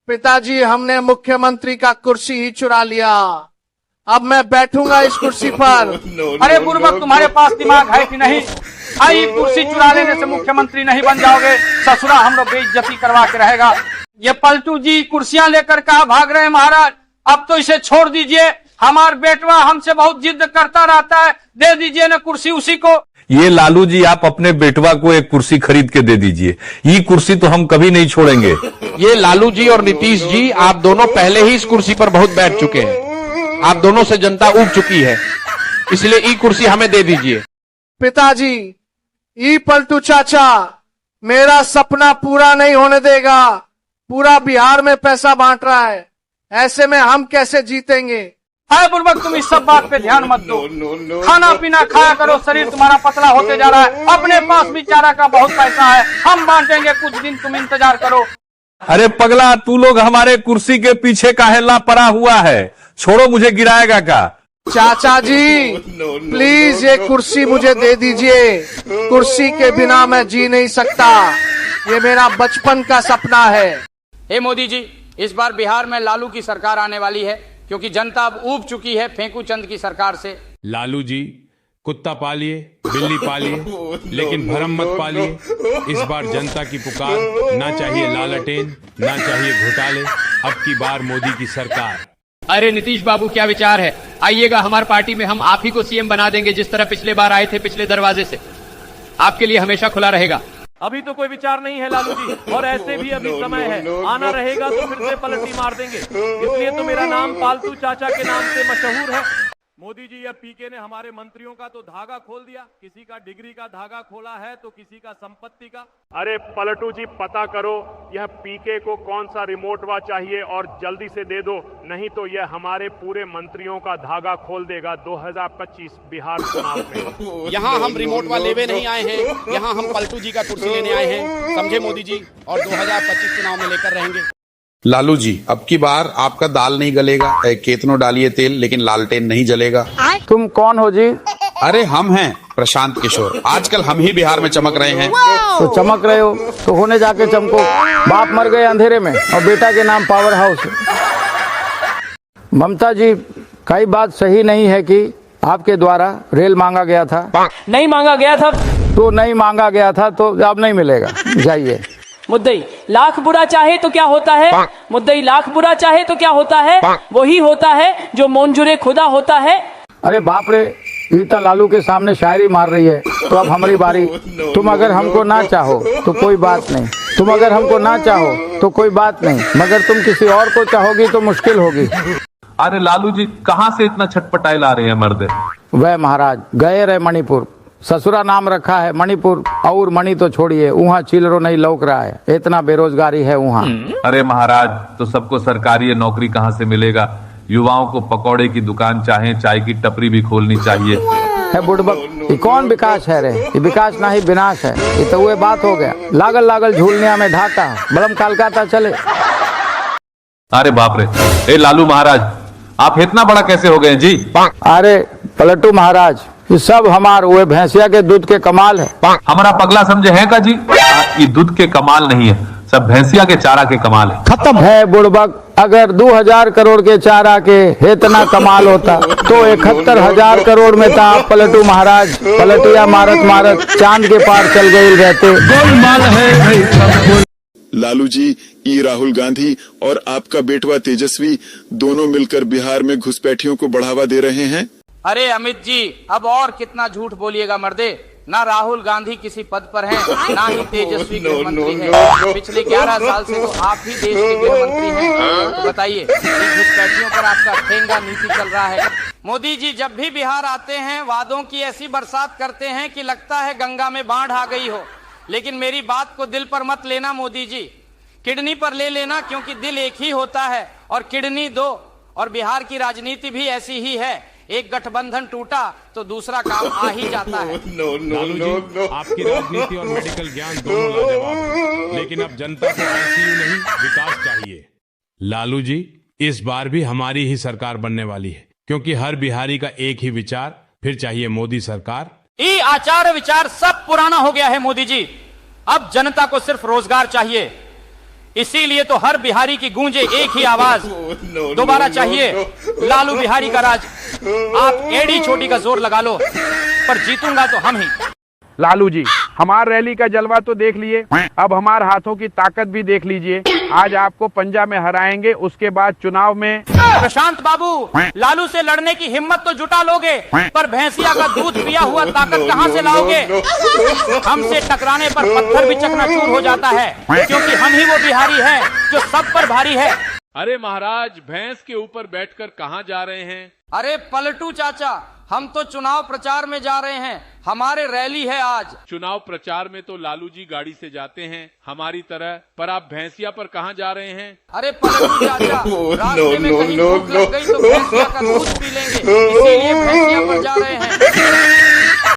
पिताजी, हमने मुख्यमंत्री का कुर्सी ही चुरा लिया। अब मैं बैठूंगा इस कुर्सी पर। अरे बुर्बक, तुम्हारे पास दिमाग है कि नहीं? आई कुर्सी चुरा लेने से मुख्यमंत्री नहीं बन जाओगे। ससुरा हम लोग बेइज्जती करवा के रहेगा। ये पलटू जी कुर्सियां लेकर कहा भाग रहे हैं महाराज। अब तो इसे छोड़ दीजिए। हमारा बेटवा हमसे बहुत जिद करता रहता है, दे दीजिए ना कुर्सी उसी को। ये लालू जी, आप अपने बेटवा को एक कुर्सी खरीद के दे दीजिए। ये कुर्सी तो हम कभी नहीं छोड़ेंगे। ये लालू जी और नीतीश जी, आप दोनों पहले ही इस कुर्सी पर बहुत बैठ चुके हैं। आप दोनों से जनता ऊब चुकी है, इसलिए ई कुर्सी हमें दे दीजिए। पिताजी, ई पलटू चाचा मेरा सपना पूरा नहीं होने देगा। पूरा बिहार में पैसा बांट रहा है, ऐसे में हम कैसे जीतेंगे? अरे बुर्बक, तुम इस सब बात पे ध्यान मत दो। खाना पीना खाया करो, शरीर तुम्हारा पतला होते जा रहा है। अपने पास बेचारा का बहुत पैसा है, हम बांटेंगे कुछ दिन, तुम इंतजार करो। अरे पगला, तू लोग हमारे कुर्सी के पीछे काहेला पड़ा हुआ है? छोड़ो, मुझे गिराएगा क्या? चाचा जी प्लीज ये कुर्सी मुझे दे दीजिए। कुर्सी के बिना मैं जी नहीं सकता। ये मेरा बचपन का सपना है। हे मोदी जी, इस बार बिहार में लालू की सरकार आने वाली है, क्योंकि जनता अब ऊब चुकी है फेंकू चंद की सरकार से। लालू जी, कुत्ता पालिए, बिल्ली पालिए, लेकिन भरम मत पालिए। इस बार जनता की पुकार, ना चाहिए लालटेन, ना चाहिए घोटाले। अब की बार मोदी की सरकार। अरे नीतीश बाबू, क्या विचार है? आइएगा हमारी पार्टी में, हम आप ही को सीएम बना देंगे, जिस तरह पिछले बार आए थे पिछले दरवाजे से। आपके लिए हमेशा खुला रहेगा। अभी तो कोई विचार नहीं है लालू जी, और ऐसे भी अभी समय है। आना रहेगा तो फिर से पलटी मार देंगे। इसलिए तो मेरा नाम पालतू चाचा के नाम से मशहूर है। मोदी जी, या पीके ने हमारे मंत्रियों का तो धागा खोल दिया। किसी का डिग्री का धागा खोला है तो किसी का संपत्ति का। अरे पलटू जी, पता करो यह पीके को कौन सा रिमोट वा चाहिए और जल्दी से दे दो, नहीं तो यह हमारे पूरे मंत्रियों का धागा खोल देगा 2025 बिहार चुनाव में। यहाँ हम रिमोट वा लेवे नहीं आए हैं, यहाँ हम पलटू जी का कुर्सी लेने आए हैं, समझे मोदी जी? और 2025 चुनाव में लेकर रहेंगे। लालू जी, अब की बार आपका दाल नहीं गलेगा। केतनो डालिए तेल, लेकिन लालटेन नहीं जलेगा। तुम कौन हो जी? अरे हम हैं प्रशांत किशोर। आजकल हम ही बिहार में चमक रहे हैं। तो चमक रहे हो तो होने जाके चमको। बाप मर गए अंधेरे में और बेटा के नाम पावर हाउस। ममता जी, कई बात सही नहीं है कि आपके द्वारा रेल मांगा गया था। नहीं मांगा गया था तो नहीं मांगा गया था तो अब नहीं मिलेगा, जाइए। मुद्दई लाख बुरा चाहे तो क्या होता है? मुद्दई लाख बुरा चाहे तो क्या होता है? वही होता है जो मंजूरे खुदा होता है। अरे बाप रे, रीता लालू के सामने शायरी मार रही है। तो अब हमारी बारी। तुम अगर हमको ना चाहो तो कोई बात नहीं, तुम अगर हमको ना चाहो तो कोई बात नहीं, मगर तुम किसी और को चाहोगी तो मुश्किल होगी। अरे लालू जी, कहाँ से इतना छटपटाई ला रहे हैं मर्दे? वह महाराज गए रहे मणिपुर, ससुरा नाम रखा है मणिपुर, और मणि तो छोड़िए, वहाँ चिलरो नहीं लौक रहा है, इतना बेरोजगारी है वहाँ। अरे महाराज, तो सबको सरकारी नौकरी कहाँ से मिलेगा? युवाओं को पकौड़े की दुकान चाहे चाय की टपरी भी खोलनी चाहिए। है बुड़बक, ये कौन विकास है रे? ये विकास ना ही विनाश है। ये तो वह बात हो गया, लागल लागल झूलनिया में ढाका, बड़म कलकत्ता चले। अरे बाप रे, ए लालू महाराज, आप इतना बड़ा कैसे हो गए जी? अरे पलटू महाराज, ये सब हमार वो भैंसिया के दूध के कमाल है। हमारा पगला समझे है का जी? ये दूध के कमाल नहीं है, सब भैंसिया के चारा के कमाल है। खत्म है बुड़बक। अगर 2000 करोड़ के चारा के इतना कमाल होता तो 71,000 करोड़ में था पलटू महाराज। पलटिया मारत मारत चांद के पार चल गए रहते। लालू जी, ई राहुल गांधी और आपका बेटवा तेजस्वी दोनों मिलकर बिहार में घुसपैठियों को बढ़ावा दे रहे हैं। अरे अमित जी, अब और कितना झूठ बोलिएगा मर्दे। ना राहुल गांधी किसी पद पर हैं, ना ही तेजस्वी गृह मंत्री हैं। पिछले 11 साल से तो आप ही देश के गृह मंत्री हैं। तो बताइए, घुसपैठियों पर आपका ठेंगा नीति चल रहा है। मोदी जी जब भी बिहार आते हैं वादों की ऐसी बरसात करते हैं कि लगता है गंगा में बाढ़ आ गई हो। लेकिन मेरी बात को दिल पर मत लेना मोदी जी, किडनी पर ले लेना, क्योंकि दिल एक ही होता है और किडनी दो। और बिहार की राजनीति भी ऐसी ही है, एक गठबंधन टूटा तो दूसरा काम आ ही जाता है। लालू जी, आपकी राजनीति और मेडिकल ज्ञान दोनों लाजवाब है, लेकिन अब जनता को आईसीयू नहीं विकास चाहिए। लालू जी, इस बार भी हमारी ही सरकार बनने वाली है, क्योंकि हर बिहारी का एक ही विचार, फिर चाहिए मोदी सरकार। ये आचार विचार सब पुराना हो गया है मोदी जी। अब जनता को सिर्फ रोजगार चाहिए। इसीलिए तो हर बिहारी की गूंजे एक ही आवाज, दोबारा चाहिए लालू बिहारी का राज। आप एड़ी छोटी का जोर लगा लो, पर जीतूंगा तो हम ही। लालू जी, हमार रैली का जलवा तो देख लिए, अब हमार हाथों की ताकत भी देख लीजिए। आज आपको पंजा में हराएंगे, उसके बाद चुनाव में। प्रशांत बाबू, लालू से लड़ने की हिम्मत तो जुटा लोगे, पर भैंसिया का दूध पिया हुआ ताकत कहां से लाओगे? हमसे टकराने पर पत्थर भी चकनाचूर हो जाता है, क्योंकि हम ही वो बिहारी हैं जो सब पर भारी है। अरे महाराज, भैंस के ऊपर बैठकर कहाँ जा रहे हैं? अरे पलटू चाचा, हम तो चुनाव प्रचार में जा रहे हैं, हमारे रैली है आज। चुनाव प्रचार में तो लालू जी गाड़ी से जाते हैं हमारी तरह, पर आप भैंसिया पर कहाँ जा रहे हैं? अरे पलटू चाचा, रास्ते में कहीं भूख लग गई तो भैंसिया का दूध पी लेंगे, इसीलिए भैंसिया पर जा रहे हैं।